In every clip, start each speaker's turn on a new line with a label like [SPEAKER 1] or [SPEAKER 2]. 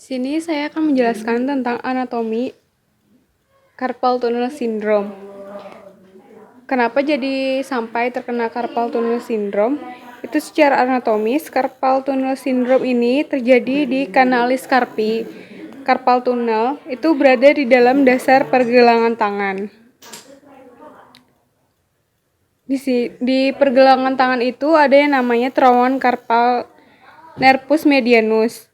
[SPEAKER 1] Sini saya akan menjelaskan tentang anatomi carpal tunnel syndrome. Kenapa jadi sampai terkena carpal tunnel syndrome? Itu secara anatomis, carpal tunnel syndrome ini terjadi di kanalis carpi. Carpal tunnel itu berada di dalam dasar pergelangan tangan. Di pergelangan tangan itu ada yang namanya terowongan carpal nervus medianus.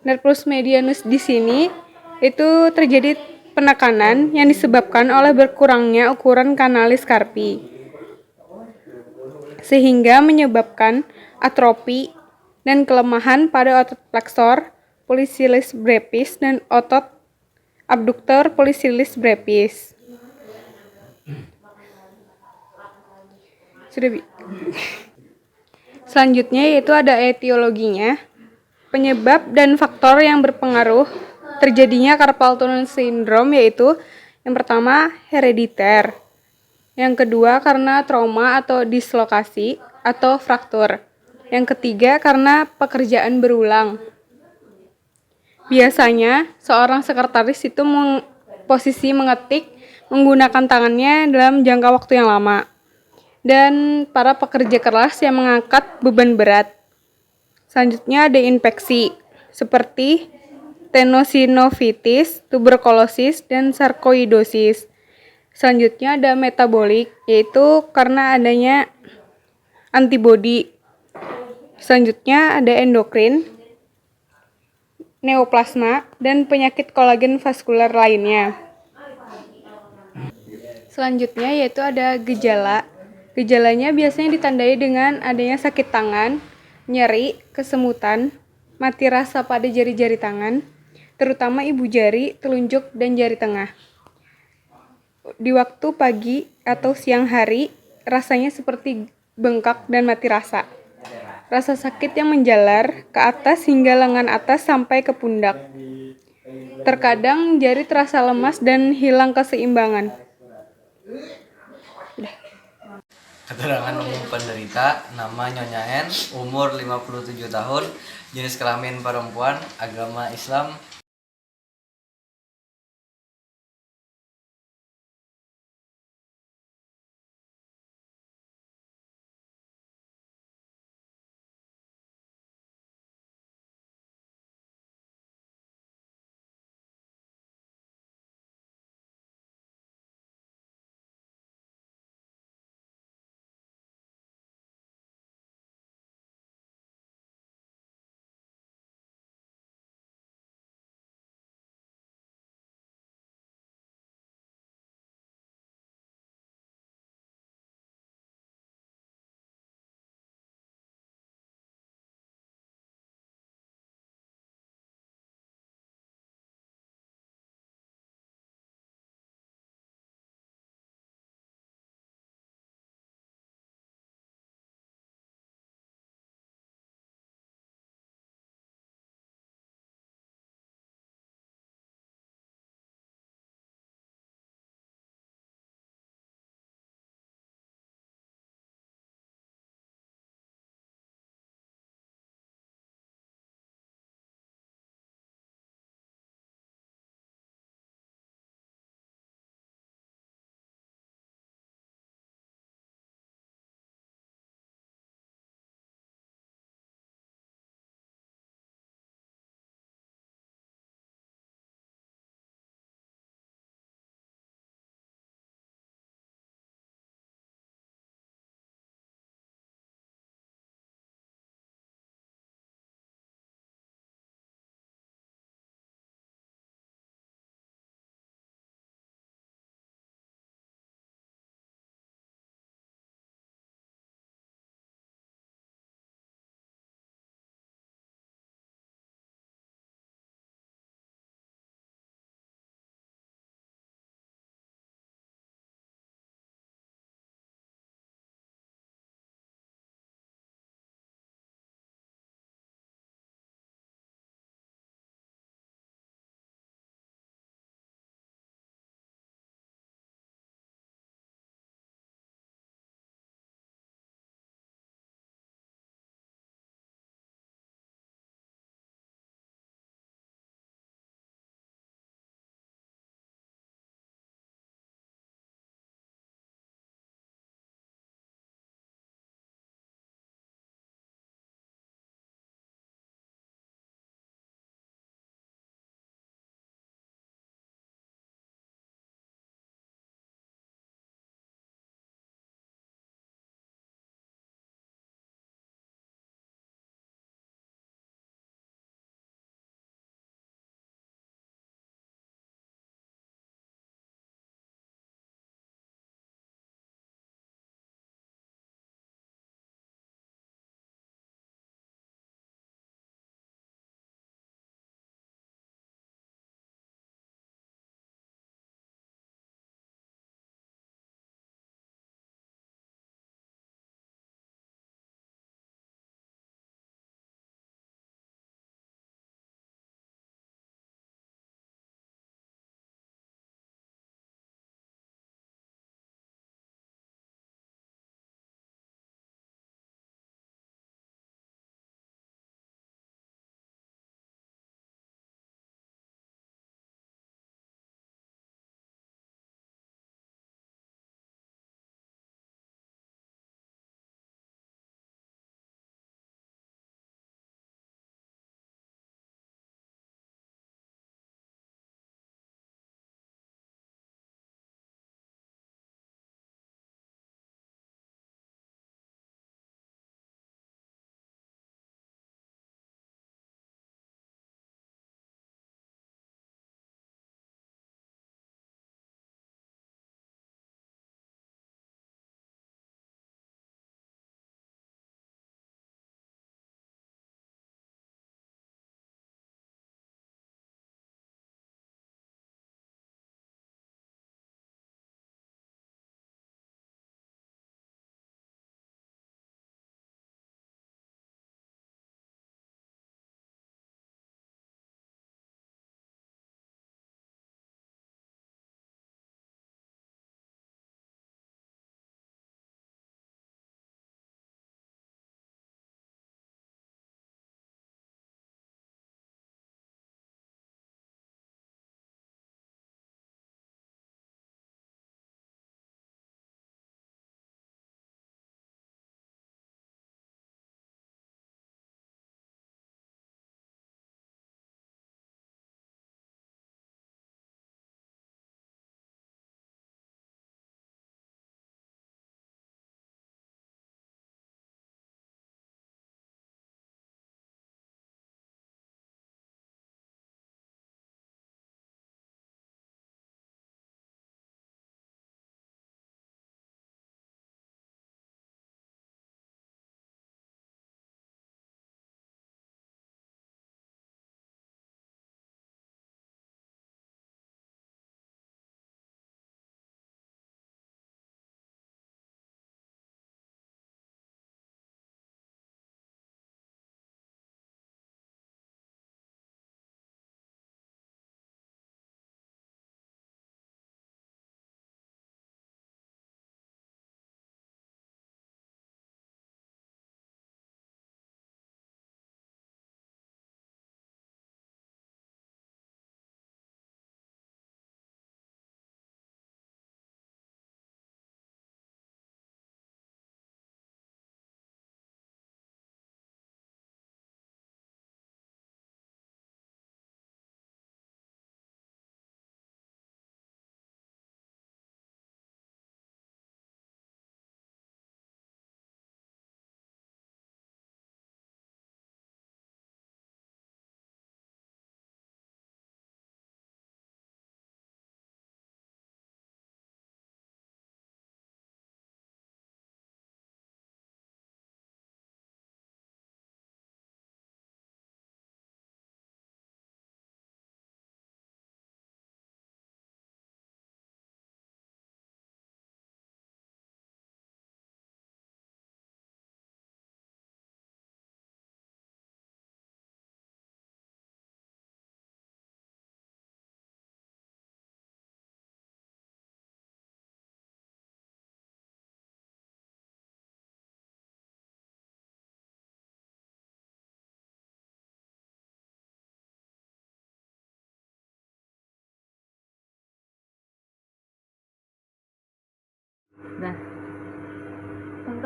[SPEAKER 1] Nervus medianus di sini itu terjadi penekanan yang disebabkan oleh berkurangnya ukuran kanalis carpi, sehingga menyebabkan atrofi dan kelemahan pada otot flexor pollicis brevis dan otot abduktor pollicis brevis. Selanjutnya yaitu ada etiologinya, penyebab dan faktor yang berpengaruh terjadinya carpal tunnel syndrome yaitu yang pertama herediter, yang kedua karena trauma atau dislokasi atau fraktur, yang ketiga karena pekerjaan berulang. Biasanya seorang sekretaris itu posisi mengetik menggunakan tangannya dalam jangka waktu yang lama, dan para pekerja keras yang mengangkat beban berat. Selanjutnya ada infeksi seperti tenosinovitis, tuberkulosis, dan sarkoidosis. Selanjutnya ada metabolik, yaitu karena adanya antibodi. Selanjutnya ada endokrin, neoplasma, dan penyakit kolagen vaskular lainnya. Selanjutnya yaitu ada gejala. Gejalanya biasanya ditandai dengan adanya sakit tangan, nyeri, kesemutan, mati rasa pada jari-jari tangan, terutama ibu jari, telunjuk, dan jari tengah. Di waktu pagi atau siang hari, rasanya seperti bengkak dan mati rasa. Rasa sakit yang menjalar ke atas hingga lengan atas sampai ke pundak. Terkadang jari terasa lemas dan hilang keseimbangan.
[SPEAKER 2] Keterangan umum penderita, nama Nyonya N, umur 57 tahun, jenis kelamin perempuan, agama Islam,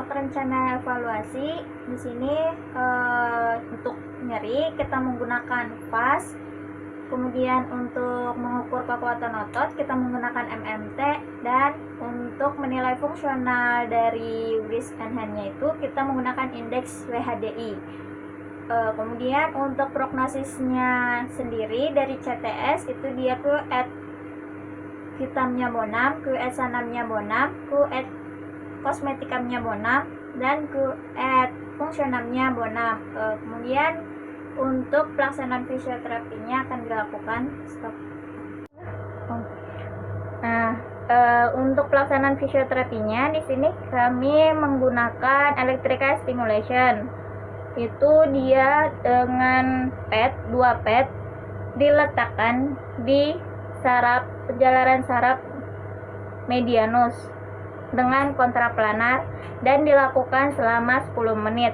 [SPEAKER 3] rencana evaluasi di sini untuk nyeri kita menggunakan VAS. Kemudian untuk mengukur kekuatan otot kita menggunakan MMT, dan untuk menilai fungsional dari wrist and hand-nya itu kita menggunakan indeks WHDI. Kemudian untuk prognosisnya sendiri dari CTS itu dia QED hitamnya bonam, QED sanamnya bonam, QED kosmetikamnya bonam, dan QED fungsionalnya bonam. Kemudian untuk pelaksanaan fisioterapinya akan dilakukan untuk pelaksanaan fisioterapinya di sini kami menggunakan electrical stimulation. Itu dia dengan pad, 2 pad diletakkan di penjalaran saraf medianus dengan kontraplanar dan dilakukan selama 10 menit.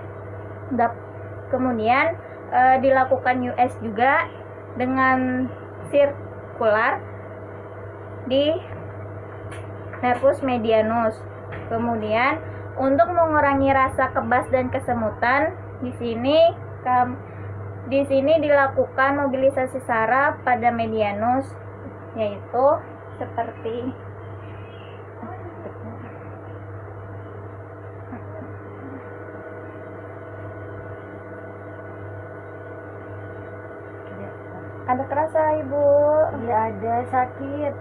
[SPEAKER 3] Kemudian dilakukan US juga dengan sirkular di nervus medianus. Kemudian untuk mengurangi rasa kebas dan kesemutan, di sini dilakukan mobilisasi saraf pada medianus, yaitu seperti ada kerasa Ibu?
[SPEAKER 4] Iya, ada sakit.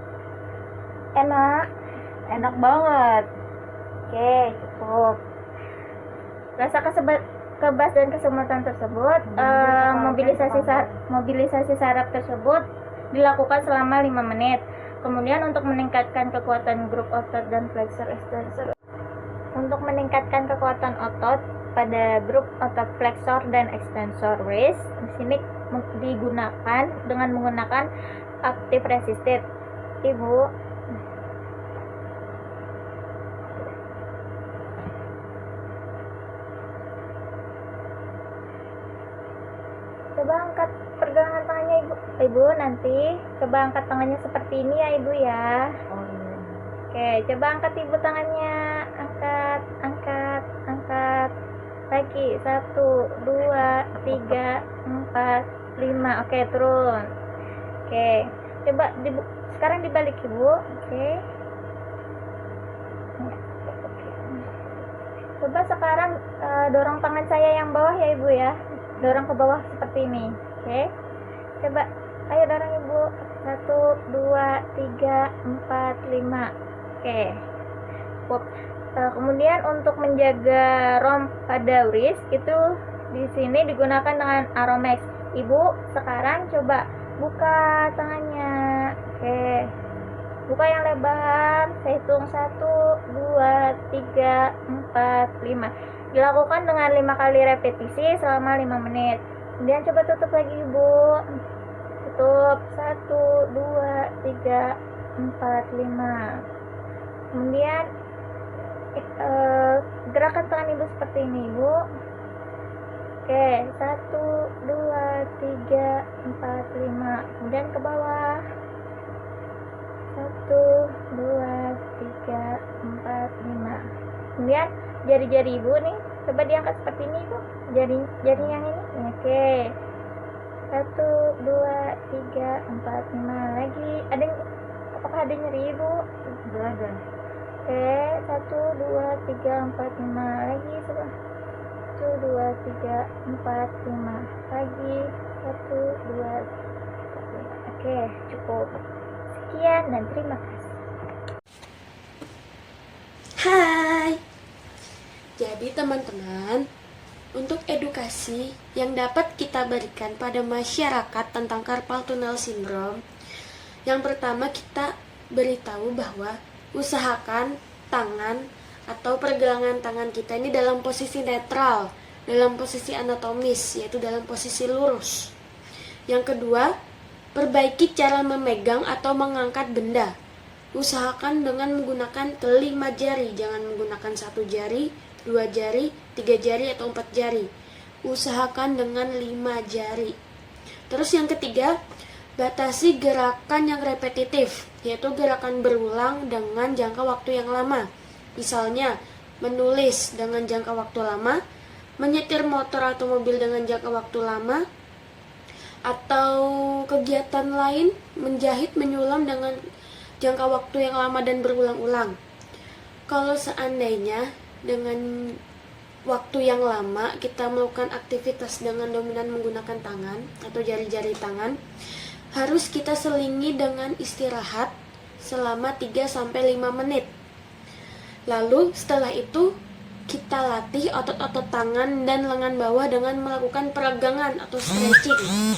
[SPEAKER 3] Enak
[SPEAKER 4] banget.
[SPEAKER 3] Oke, cukup. Rasa kebas dan kesemutan tersebut, mobilisasi saraf tersebut dilakukan selama 5 menit. Kemudian untuk meningkatkan kekuatan grup otot dan flexor extensor. Untuk meningkatkan kekuatan otot pada grup otot flexor dan extensor wrist, di sini digunakan dengan menggunakan active resisted. Ibu, coba angkat pergelangan tangannya Ibu nanti coba angkat tangannya seperti ini ya Ibu ya.
[SPEAKER 4] Oh iya.
[SPEAKER 3] Oke, coba angkat Ibu tangannya, angkat lagi, 1, 2, 3, 4, 5. Oke, turun. Oke, coba sekarang dibalik Ibu. Oke. Coba sekarang dorong tangan saya yang bawah ya Ibu ya, dorong ke bawah seperti ini. Oke, coba ayo dorong Ibu, 1, 2, 3, 4, 5. Oke, cukup. Kemudian untuk menjaga rom pada wrist itu di sini digunakan dengan Aromex. Ibu sekarang coba buka tangannya. Oke, buka yang lebar. Saya hitung 1, 2, 3, 4, 5. Dilakukan dengan 5 kali repetisi selama 5 menit. Kemudian coba tutup lagi Ibu. Tutup 1, 2, 3, 4, 5. Kemudian gerakan tangan Ibu seperti ini Ibu. Oke, 1, 2, 3, 4, 5. Kemudian ke bawah. 1, 2, 3, 4, 5. Kemudian jari-jari Ibu nih, coba diangkat seperti ini Ibu. Jari yang ini. Oke. 1, 2, 3, 4, 5 lagi. Apakah ada nyeri Ibu?
[SPEAKER 4] Ada.
[SPEAKER 3] Oke, 1, 2, 3, 4, 5 lagi. 1, 2, 3, 4, 5 lagi. 1, 2, 3. Oke, cukup. Sekian dan terima kasih.
[SPEAKER 1] Hai. Jadi teman-teman, untuk edukasi yang dapat kita berikan pada masyarakat tentang carpal tunnel syndrome, yang pertama kita beritahu bahwa usahakan tangan atau pergelangan tangan kita ini dalam posisi netral, dalam posisi anatomis, yaitu dalam posisi lurus. Yang kedua, perbaiki cara memegang atau mengangkat benda. Usahakan dengan menggunakan kelima jari, jangan menggunakan 1 jari, 2 jari, 3 jari, atau 4 jari. Usahakan dengan 5 jari. Terus yang ketiga, batasi gerakan yang repetitif, yaitu gerakan berulang dengan jangka waktu yang lama. Misalnya,
[SPEAKER 5] menulis dengan jangka waktu lama, menyetir motor atau mobil dengan jangka waktu lama, atau kegiatan lain menjahit, menyulam dengan jangka waktu yang lama dan berulang-ulang. Kalau seandainya dengan waktu yang lama kita melakukan aktivitas dengan dominan menggunakan tangan atau jari-jari tangan, harus kita selingi dengan istirahat selama 3-5 menit. Lalu setelah itu kita latih otot-otot tangan dan lengan bawah dengan melakukan peregangan atau stretching.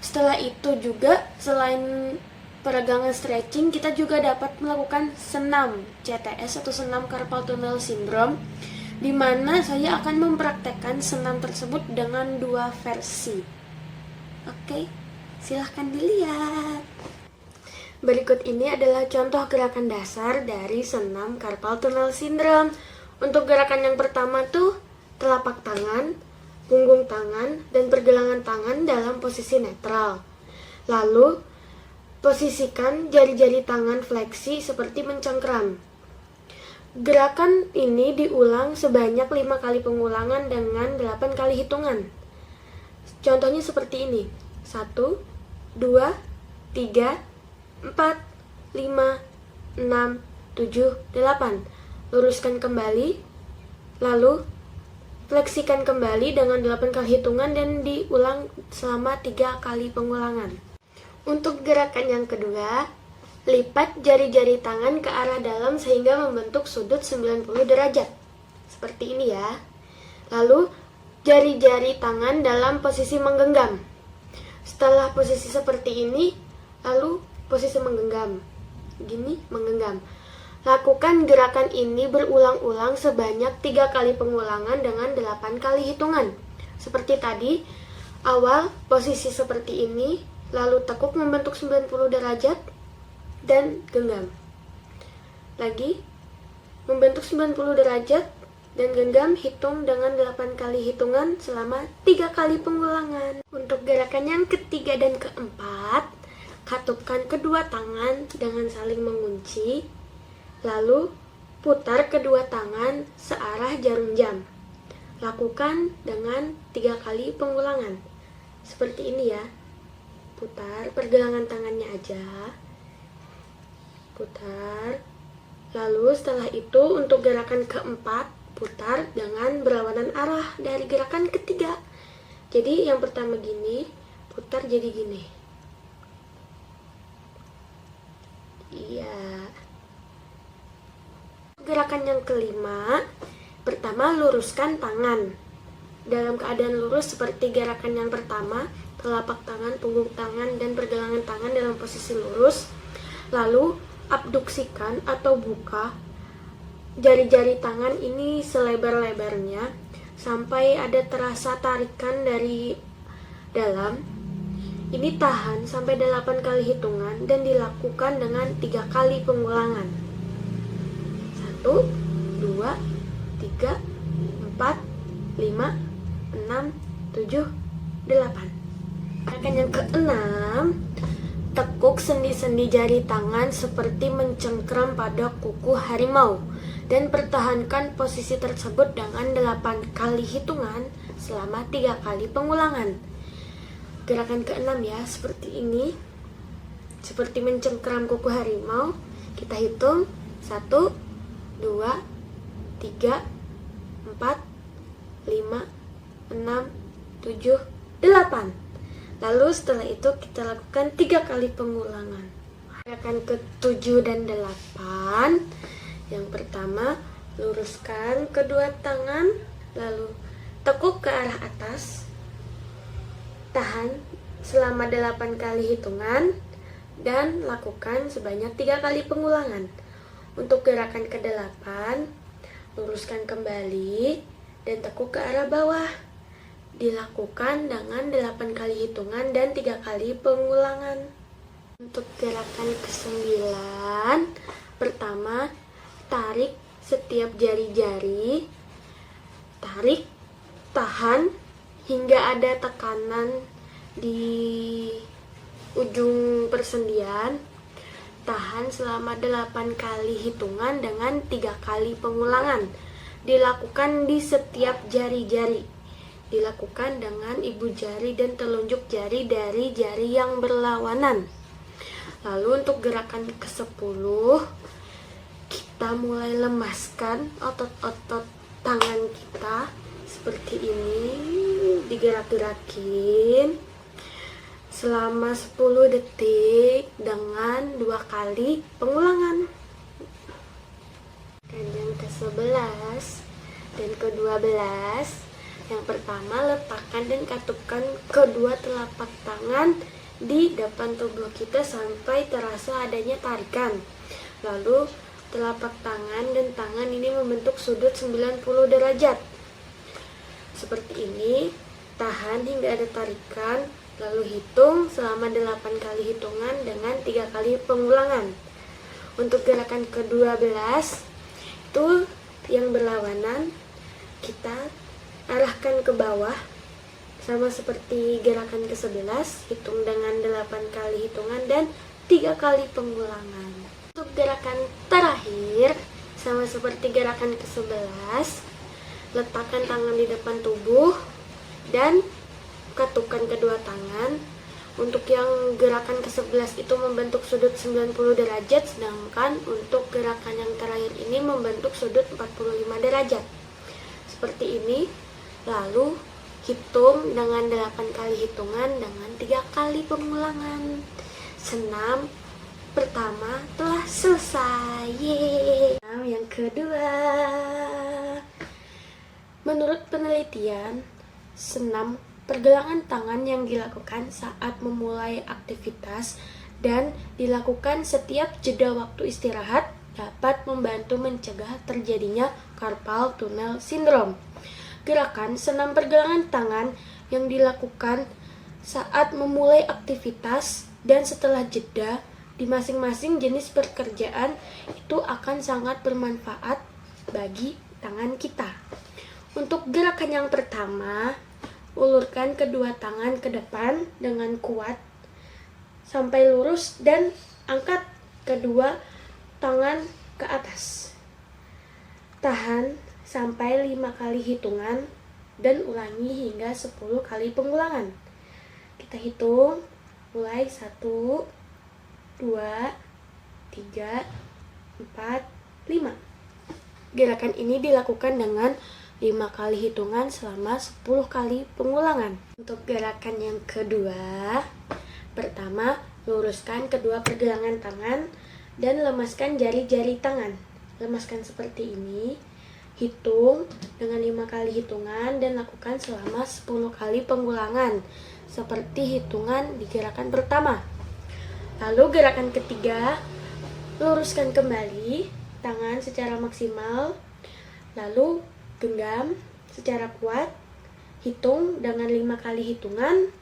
[SPEAKER 5] Setelah itu juga selain peregangan stretching, kita juga dapat melakukan senam CTS atau senam carpal tunnel syndrome, di mana saya akan mempraktekkan senam tersebut dengan 2 versi. Oke, silahkan dilihat. Berikut ini adalah contoh gerakan dasar dari senam carpal tunnel syndrome. Untuk gerakan yang pertama tuh telapak tangan, punggung tangan, dan pergelangan tangan dalam posisi netral. Lalu posisikan jari-jari tangan fleksi seperti mencengkram. Gerakan ini diulang sebanyak 5 kali pengulangan dengan 8 kali hitungan. Contohnya seperti ini. 1, 2, 3, 4, 5, 6, 7, 8. Luruskan kembali, lalu fleksikan kembali dengan 8 kali hitungan dan diulang selama 3 kali pengulangan. Untuk gerakan yang kedua, lipat jari-jari tangan ke arah dalam sehingga membentuk sudut 90 derajat. Seperti ini ya. Lalu, jari-jari tangan dalam posisi menggenggam. Setelah posisi seperti ini, lalu posisi menggenggam. Gini, menggenggam. Lakukan gerakan ini berulang-ulang sebanyak 3 kali pengulangan dengan 8 kali hitungan. Seperti tadi, awal posisi seperti ini, lalu tekuk membentuk 90 derajat, dan genggam. Lagi, membentuk 90 derajat, dan genggam, hitung dengan 8 kali hitungan selama 3 kali pengulangan. Untuk gerakan yang ketiga dan keempat, katupkan kedua tangan dengan saling mengunci, lalu putar kedua tangan searah jarum jam. Lakukan dengan 3 kali pengulangan. Seperti ini ya. Putar pergelangan tangannya aja. Putar. Lalu setelah itu untuk gerakan keempat, putar dengan berlawanan arah dari gerakan ketiga. Jadi yang pertama gini, putar jadi gini. Iya. Gerakan yang kelima, pertama luruskan tangan. Dalam keadaan lurus seperti gerakan yang pertama, telapak tangan, punggung tangan, dan pergelangan tangan dalam posisi lurus. Lalu abduksikan atau buka jari-jari tangan ini selebar-lebarnya sampai ada terasa tarikan dari dalam. Ini tahan sampai 8 kali hitungan dan dilakukan dengan 3 kali pengulangan. 1, 2, 3, 4, 5, 6, 7, 8. Gerakan yang keenam, tekuk sendi-sendi jari tangan seperti mencengkram pada kuku harimau dan pertahankan posisi tersebut dengan 8 kali hitungan selama 3 kali pengulangan. Gerakan keenam ya, seperti ini. Seperti mencengkram kuku harimau. Kita hitung 1, 2, 3, 4, 5, 6, 7, 8. Lalu setelah itu kita lakukan 3 kali pengulangan. Gerakan ke-7 dan 8. Yang pertama, luruskan kedua tangan, lalu tekuk ke arah atas. Tahan selama 8 kali hitungan dan lakukan sebanyak 3 kali pengulangan. Untuk gerakan ke-8, luruskan kembali dan tekuk ke arah bawah. Dilakukan dengan 8 kali hitungan dan 3 kali pengulangan. Untuk gerakan ke-9, pertama, tarik setiap jari-jari, tarik, tahan hingga ada tekanan di ujung persendian, ditahan selama 8 kali hitungan dengan 3 kali pengulangan. Dilakukan di setiap jari-jari. Dilakukan dengan ibu jari dan telunjuk jari dari jari yang berlawanan. Lalu untuk gerakan ke-10, kita mulai lemaskan otot-otot tangan kita seperti ini, digerak-gerakin selama 10 detik dengan 2 kali pengulangan. Dan yang ke-11 dan ke-12, yang pertama letakkan dan katupkan kedua telapak tangan di depan tubuh kita sampai terasa adanya tarikan. Lalu telapak tangan dan tangan ini membentuk sudut 90 derajat. Seperti ini, tahan hingga ada tarikan, lalu hitung selama 8 kali hitungan dengan 3 kali pengulangan. Untuk gerakan ke-12 itu yang berlawanan, kita arahkan ke bawah sama seperti gerakan ke-11, hitung dengan 8 kali hitungan dan 3 kali pengulangan. Untuk gerakan terakhir sama seperti gerakan ke-11, letakkan tangan di depan tubuh dan katupkan kedua tangan. Untuk yang gerakan ke-11 itu membentuk sudut 90 derajat, sedangkan untuk gerakan yang terakhir ini membentuk sudut 45 derajat. Seperti ini. Lalu hitung dengan 8 kali hitungan dengan 3 kali pengulangan. Senam pertama telah selesai. Yeay. Senam yang kedua. Menurut penelitian, senam pergelangan tangan yang dilakukan saat memulai aktivitas dan dilakukan setiap jeda waktu istirahat dapat membantu mencegah terjadinya carpal tunnel syndrome. Gerakan senam pergelangan tangan yang dilakukan saat memulai aktivitas dan setelah jeda di masing-masing jenis pekerjaan itu akan sangat bermanfaat bagi tangan kita. Untuk gerakan yang pertama, ulurkan kedua tangan ke depan dengan kuat sampai lurus dan angkat kedua tangan ke atas. Tahan sampai 5 kali hitungan dan ulangi hingga 10 kali pengulangan. Kita hitung mulai 1, 2, 3, 4, 5. Gerakan ini dilakukan dengan 5 kali hitungan selama 10 kali pengulangan. Untuk gerakan yang kedua, pertama luruskan kedua pergelangan tangan dan lemaskan jari-jari tangan. Lemaskan seperti ini. Hitung dengan 5 kali hitungan dan lakukan selama 10 kali pengulangan seperti hitungan di gerakan pertama. Lalu gerakan ketiga, luruskan kembali tangan secara maksimal, lalu genggam secara kuat, hitung dengan 5 kali hitungan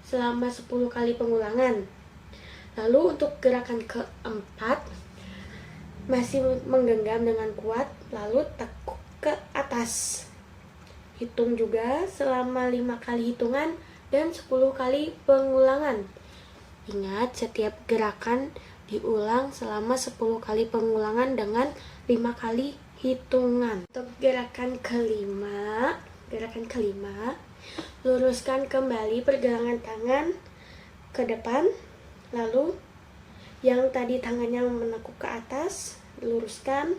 [SPEAKER 5] selama 10 kali pengulangan. Lalu untuk gerakan keempat, masih menggenggam dengan kuat, lalu tekuk ke atas. Hitung juga selama 5 kali hitungan dan 10 kali pengulangan. Ingat, setiap gerakan diulang selama 10 kali pengulangan dengan 5 kali hitungan. Untuk gerakan kelima, luruskan kembali pergelangan tangan ke depan, lalu yang tadi tangannya menekuk ke atas, luruskan,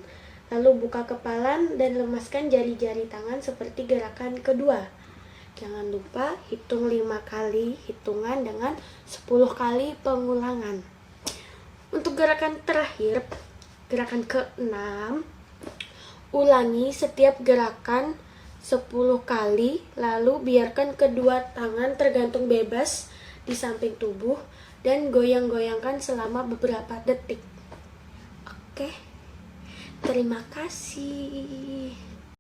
[SPEAKER 5] lalu buka kepalan dan lemaskan jari-jari tangan seperti gerakan kedua. Jangan lupa hitung 5 kali hitungan dengan 10 kali pengulangan. Untuk gerakan terakhir, gerakan ke-6, ulangi setiap gerakan 10 kali, lalu biarkan kedua tangan tergantung bebas di samping tubuh dan goyang-goyangkan selama beberapa detik. Oke, terima kasih.